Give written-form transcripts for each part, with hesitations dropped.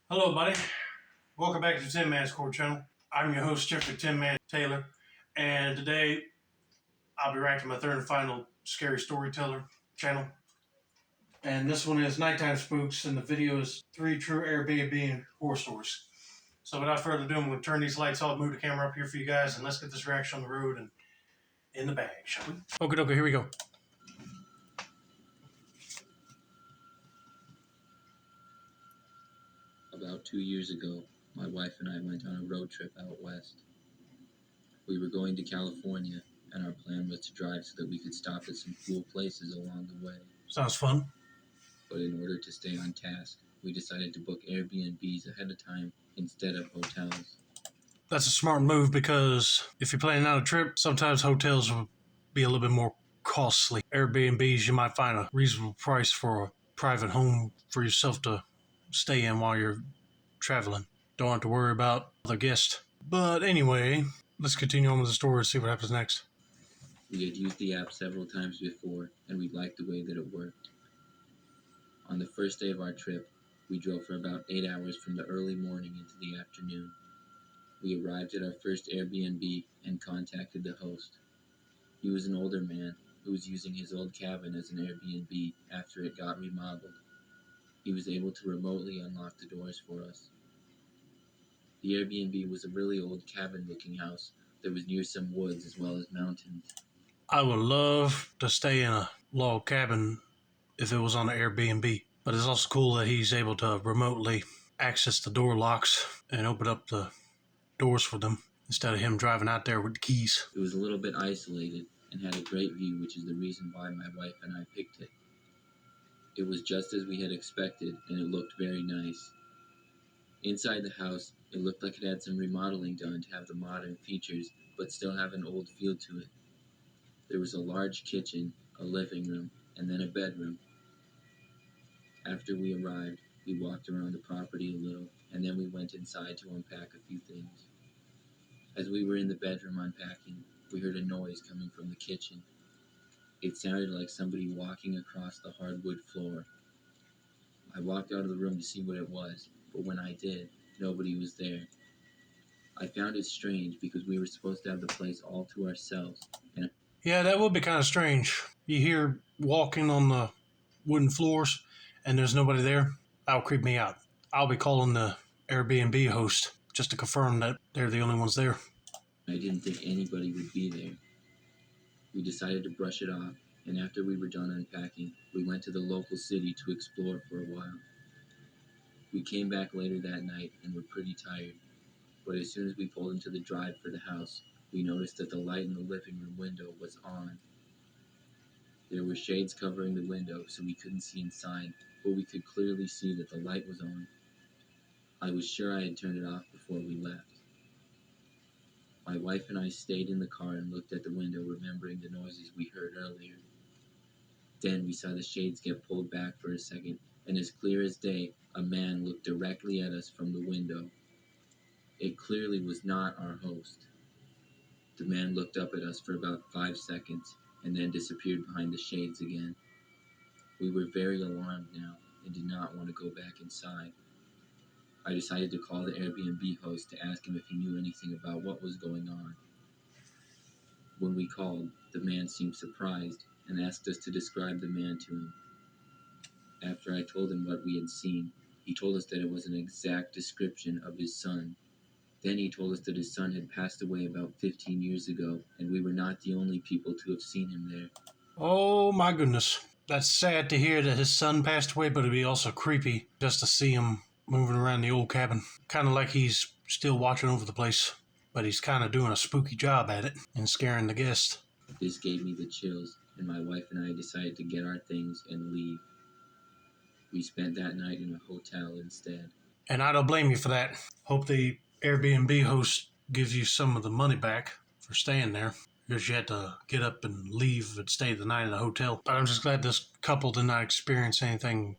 Hello, buddy. Welcome back to the Tin Man's Court channel. I'm your host, Jeffrey Tin Man Taylor, and today I'll be reacting to my third and final scary storyteller channel. And this one is Night Time Spooks, and the video is 3 true Airbnb horror stories. So without further ado, I'm going to turn these lights off, move the camera up here for you guys, and let's get this reaction on the road and in the bag, shall we? Okay, here we go. About 2 years ago, my wife and I went on a road trip out west. We were going to California, and our plan was to drive so that we could stop at some cool places along the way. Sounds fun. But in order to stay on task, we decided to book Airbnbs ahead of time instead of hotels. That's a smart move because if you're planning out a trip, sometimes hotels will be a little bit more costly. Airbnbs, you might find a reasonable price for a private home for yourself to stay in while you're traveling. Don't have to worry about the guests. But anyway, let's continue on with the story and see what happens next. We had used the app several times before, and we liked the way that it worked. On the first day of our trip, we drove for about 8 hours from the early morning into the afternoon. We arrived at our first Airbnb and contacted the host. He was an older man who was using his old cabin as an Airbnb after it got remodeled. He was able to remotely unlock the doors for us. The Airbnb was a really old cabin-looking house that was near some woods as well as mountains. I would love to stay in a log cabin if it was on an Airbnb, but it's also cool that he's able to remotely access the door locks and open up the doors for them instead of him driving out there with the keys. It was a little bit isolated and had a great view, which is the reason why my wife and I picked it. It was just as we had expected, and it looked very nice. Inside the house, it looked like it had some remodeling done to have the modern features, but still have an old feel to it. There was a large kitchen, a living room, and then a bedroom. After we arrived, we walked around the property a little, and then we went inside to unpack a few things. As we were in the bedroom unpacking, we heard a noise coming from the kitchen. It sounded like somebody walking across the hardwood floor. I walked out of the room to see what it was, but when I did, nobody was there. I found it strange because we were supposed to have the place all to ourselves. Yeah, that would be kind of strange. You hear walking on the wooden floors and there's nobody there. That'll creep me out. I'll be calling the Airbnb host just to confirm that they're the only ones there. I didn't think anybody would be there. We decided to brush it off, and after we were done unpacking, we went to the local city to explore for a while. We came back later that night and were pretty tired, but as soon as we pulled into the drive for the house, we noticed that the light in the living room window was on. There were shades covering the window so we couldn't see inside, but we could clearly see that the light was on. I was sure I had turned it off before we left. My wife and I stayed in the car and looked at the window, remembering the noises we heard earlier. Then we saw the shades get pulled back for a second, and as clear as day, a man looked directly at us from the window. It clearly was not our host. The man looked up at us for about 5 seconds, and then disappeared behind the shades again. We were very alarmed now, and did not want to go back inside. I decided to call the Airbnb host to ask him if he knew anything about what was going on. When we called, the man seemed surprised and asked us to describe the man to him. After I told him what we had seen, he told us that it was an exact description of his son. Then he told us that his son had passed away about 15 years ago, and we were not the only people to have seen him there. Oh my goodness. That's sad to hear that his son passed away, but it'd be also creepy just to see him moving around the old cabin. Kind of like he's still watching over the place, but he's kind of doing a spooky job at it and scaring the guests. This gave me the chills, and my wife and I decided to get our things and leave. We spent that night in a hotel instead. And I don't blame you for that. Hope the Airbnb host gives you some of the money back for staying there, because you had to get up and leave and stay the night in the hotel. But I'm just glad this couple did not experience anything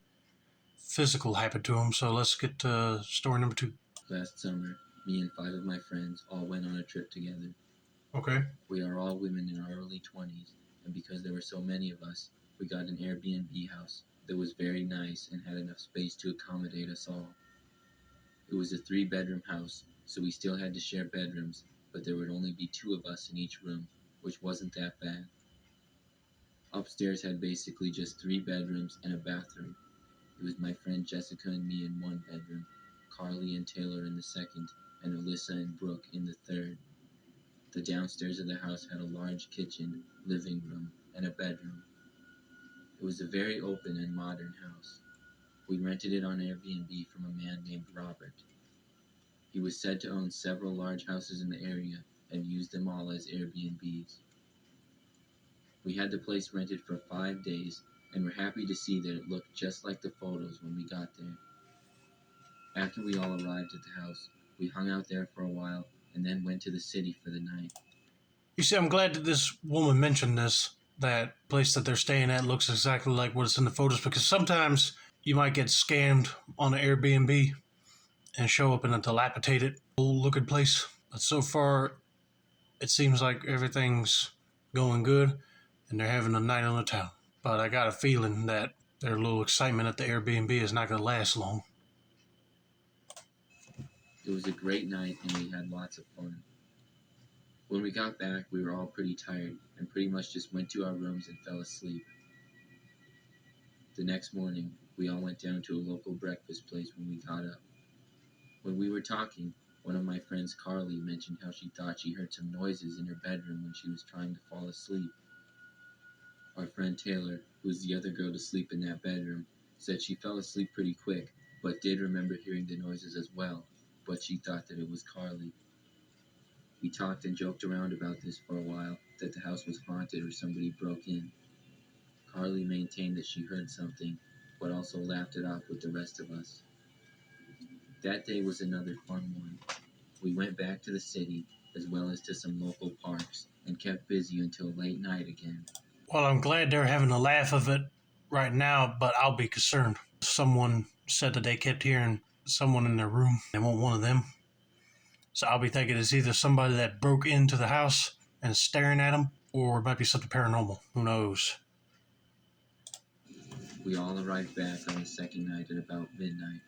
physical happen to them. So let's get to story number 2. Last summer, me and 5 of my friends all went on a trip together. Okay. We are all women in our early 20s, and because there were so many of us, we got an Airbnb house that was very nice and had enough space to accommodate us all. It was a 3-bedroom house, so we still had to share bedrooms, but there would only be 2 of us in each room, which wasn't that bad. Upstairs had basically just 3 bedrooms and a bathroom. It was my friend Jessica and me in one bedroom, Carly and Taylor in the second, and Alyssa and Brooke in the third. The downstairs of the house had a large kitchen, living room, and a bedroom. It was a very open and modern house. We rented it on Airbnb from a man named Robert. He was said to own several large houses in the area and used them all as Airbnbs. We had the place rented for 5 days and were happy to see that it looked just like the photos when we got there. After we all arrived at the house, we hung out there for a while and then went to the city for the night. You see, I'm glad that this woman mentioned this. That place that they're staying at looks exactly like what's in the photos, because sometimes you might get scammed on an Airbnb and show up in a dilapidated, old-looking place. But so far, it seems like everything's going good and they're having a night on the town. But I got a feeling that their little excitement at the Airbnb is not going to last long. It was a great night and we had lots of fun. When we got back, we were all pretty tired and pretty much just went to our rooms and fell asleep. The next morning, we all went down to a local breakfast place when we got up. When we were talking, one of my friends, Carly, mentioned how she thought she heard some noises in her bedroom when she was trying to fall asleep. Our friend Taylor, who was the other girl to sleep in that bedroom, said she fell asleep pretty quick, but did remember hearing the noises as well, but she thought that it was Carly. We talked and joked around about this for a while, that the house was haunted or somebody broke in. Carly maintained that she heard something, but also laughed it off with the rest of us. That day was another fun one. We went back to the city, as well as to some local parks, and kept busy until late night again. Well, I'm glad they're having a laugh of it right now, but I'll be concerned. Someone said that they kept hearing someone in their room. They want one of them. So I'll be thinking it's either somebody that broke into the house and is staring at them, or it might be something paranormal. Who knows? We all arrived back on the second night at about midnight.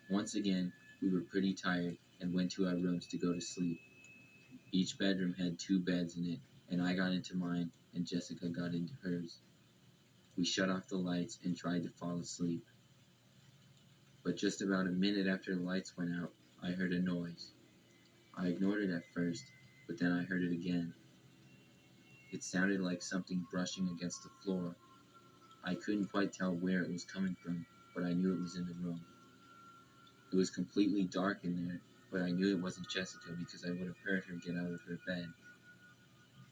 Once again, we were pretty tired and went to our rooms to go to sleep. Each bedroom had 2 beds in it, and I got into mine and Jessica got into hers. We shut off the lights and tried to fall asleep. But just about a minute after the lights went out, I heard a noise. I ignored it at first, but then I heard it again. It sounded like something brushing against the floor. I couldn't quite tell where it was coming from, but I knew it was in the room. It was completely dark in there, but I knew it wasn't Jessica because I would have heard her get out of her bed.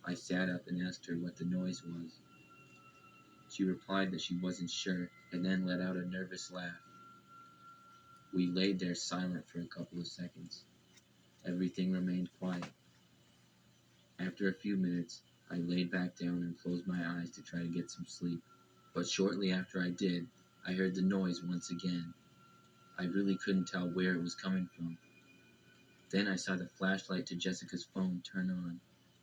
I sat up and asked her what the noise was. She replied that she wasn't sure, and then let out a nervous laugh. We laid there silent for a couple of seconds. Everything remained quiet. After a few minutes, I laid back down and closed my eyes to try to get some sleep. But shortly after I did, I heard the noise once again. I really couldn't tell where it was coming from. Then I saw the flashlight to Jessica's phone turn on,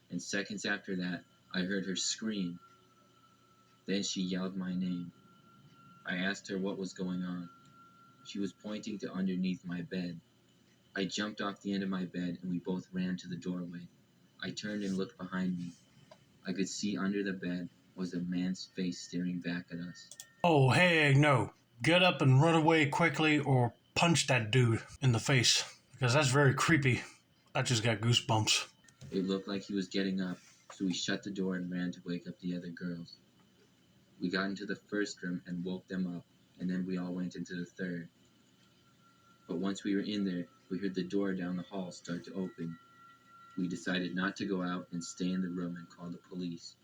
and seconds after that, I heard her scream. Then she yelled my name. I asked her what was going on. She was pointing to underneath my bed. I jumped off the end of my bed and we both ran to the doorway. I turned and looked behind me. I could see under the bed was a man's face staring back at us. Oh, heck no. Get up and run away quickly or punch that dude in the face, because that's very creepy. I just got goosebumps. It looked like he was getting up, so we shut the door and ran to wake up the other girls. We got into the first room and woke them up, and then we all went into the third. But once we were in there, we heard the door down the hall start to open. We decided not to go out and stay in the room and call the police.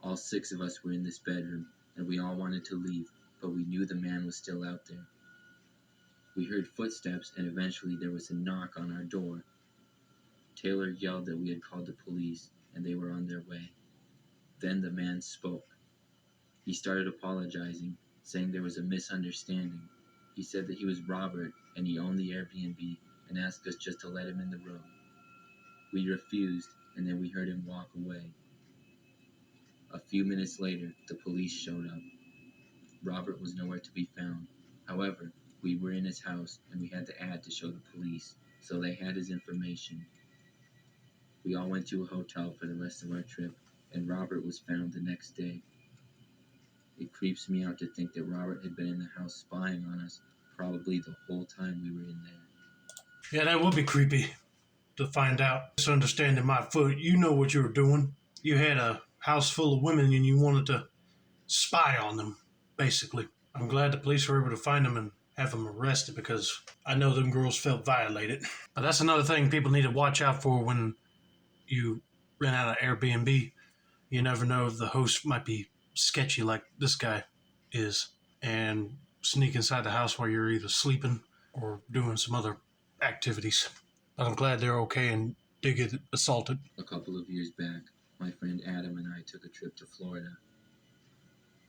All 6 of us were in this bedroom, and we all wanted to leave, but we knew the man was still out there. We heard footsteps, and eventually there was a knock on our door. Taylor yelled that we had called the police, and they were on their way. Then the man spoke. He started apologizing, saying there was a misunderstanding. He said that he was Robert, and he owned the Airbnb, and asked us just to let him in the room. We refused, and then we heard him walk away. A few minutes later, the police showed up. Robert was nowhere to be found. However, We were in his house and we had the ad to show the police, so they had his information. We all went to a hotel for the rest of our trip, and Robert was found the next day. It creeps me out to think that Robert had been in the house spying on us probably the whole time we were in there. Yeah, that would be creepy to find out. Misunderstanding my foot. You know what you were doing. You had a house full of women and you wanted to spy on them, basically. I'm glad the police were able to find them and have them arrested because I know them girls felt violated. But that's another thing people need to watch out for when you rent out an Airbnb. You never know if the host might be sketchy like this guy is and sneak inside the house while you're either sleeping or doing some other activities. But I'm glad they're okay and did get assaulted. A couple of years back, my friend Adam and I took a trip to Florida.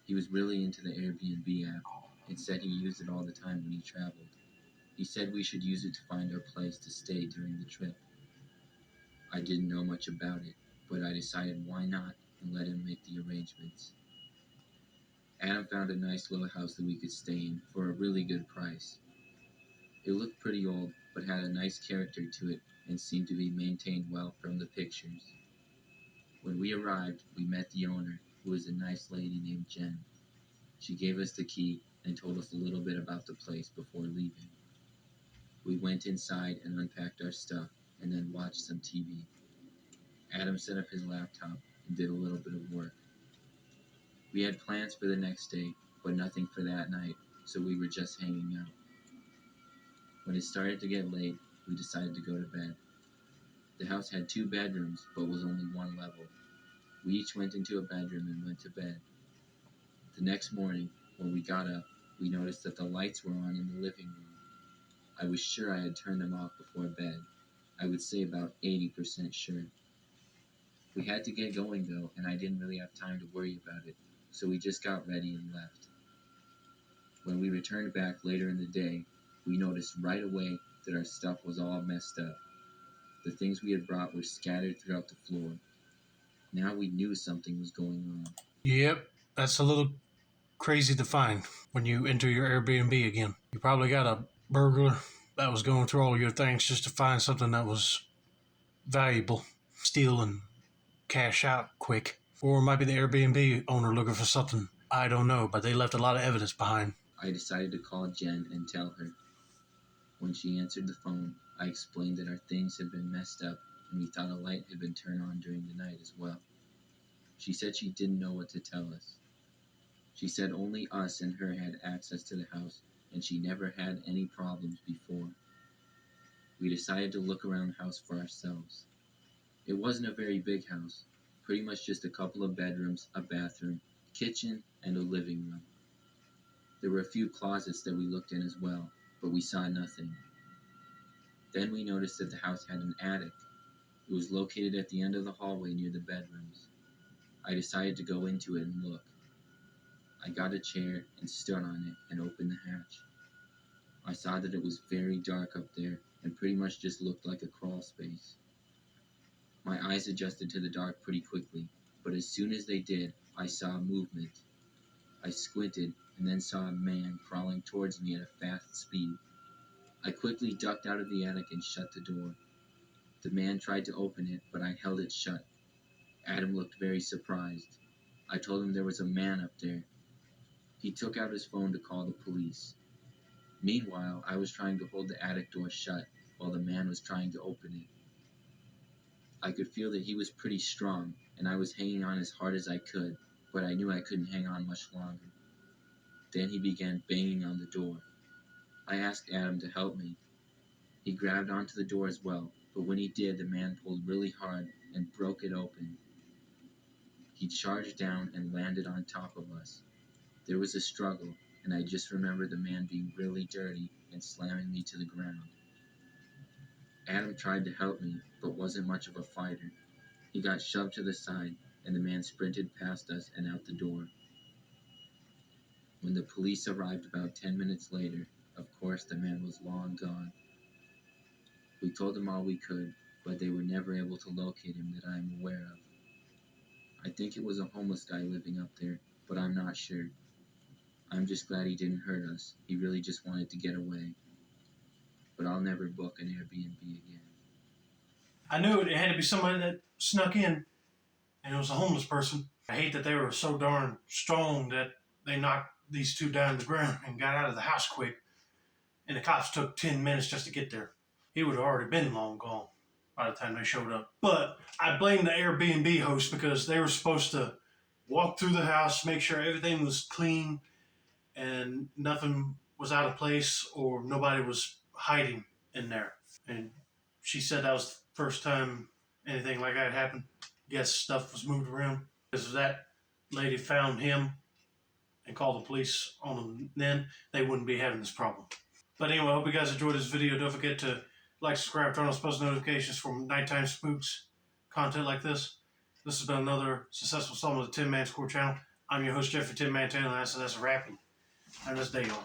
He was really into the Airbnb app and said he used it all the time when he traveled. He said we should use it to find our place to stay during the trip. I didn't know much about it, but I decided why not and let him make the arrangements. Adam found a nice little house that we could stay in for a really good price. It looked pretty old, but had a nice character to it and seemed to be maintained well from the pictures. When we arrived, we met the owner, who was a nice lady named Jen. She gave us the key and told us a little bit about the place before leaving. We went inside and unpacked our stuff and then watched some TV. Adam set up his laptop and did a little bit of work. We had plans for the next day, but nothing for that night, so we were just hanging out. When it started to get late, we decided to go to bed. The house had 2 bedrooms, but was only 1 level. We each went into a bedroom and went to bed. The next morning, when we got up, we noticed that the lights were on in the living room. I was sure I had turned them off before bed. I would say about 80% sure. We had to get going though, and I didn't really have time to worry about it, so we just got ready and left. When we returned back later in the day, we noticed right away that our stuff was all messed up. The things we had brought were scattered throughout the floor. Now we knew something was going on. Yep, that's a little crazy to find when you enter your Airbnb again. You probably got a burglar that was going through all your things just to find something that was valuable, steal and cash out quick. Or it might be the Airbnb owner looking for something. I don't know, but they left a lot of evidence behind. I decided to call Jen and tell her. When she answered the phone, I explained that our things had been messed up and we thought a light had been turned on during the night as well. She said she didn't know what to tell us. She said only us and her had access to the house and she never had any problems before. We decided to look around the house for ourselves. It wasn't a very big house, pretty much just a couple of bedrooms, a bathroom, kitchen, and a living room. There were a few closets that we looked in as well, but we saw nothing. Then we noticed that the house had an attic. It was located at the end of the hallway near the bedrooms. I decided to go into it and look. I got a chair and stood on it and opened the hatch. I saw that it was very dark up there and pretty much just looked like a crawl space. My eyes adjusted to the dark pretty quickly, but as soon as they did, I saw movement. I squinted and then saw a man crawling towards me at a fast speed. I quickly ducked out of the attic and shut the door. The man tried to open it, but I held it shut. Adam looked very surprised. I told him there was a man up there. He took out his phone to call the police. Meanwhile, I was trying to hold the attic door shut while the man was trying to open it. I could feel that he was pretty strong, and I was hanging on as hard as I could, but I knew I couldn't hang on much longer. Then he began banging on the door. I asked Adam to help me. He grabbed onto the door as well, but when he did, the man pulled really hard and broke it open. He charged down and landed on top of us. There was a struggle, and I just remember the man being really dirty and slamming me to the ground. Adam tried to help me, but wasn't much of a fighter. He got shoved to the side, and the man sprinted past us and out the door. When the police arrived about 10 minutes later, of course the man was long gone. We told them all we could, but they were never able to locate him that I am aware of. I think it was a homeless guy living up there, but I'm not sure. I'm just glad he didn't hurt us. He really just wanted to get away. But I'll never book an Airbnb again. I knew it had to be somebody that snuck in, and it was a homeless person. I hate that they were so darn strong that they knocked these two down to the ground and got out of the house quick. And the cops took 10 minutes just to get there. He would have already been long gone by the time they showed up. But I blame the Airbnb host because they were supposed to walk through the house, make sure everything was clean and nothing was out of place or nobody was hiding in there. And she said that was the first time anything like that happened. Guess stuff was moved around. Because that lady found him and called the police on him, then they wouldn't be having this problem. But anyway, I hope you guys enjoyed this video. Don't forget to like, subscribe, turn on post notifications for Nighttime Spooks content like this. This has been another successful installment of the Tin Man Score channel. I'm your host, Jeffrey Tin Man Taylor, and that's a wrap. Have a nice day, y'all.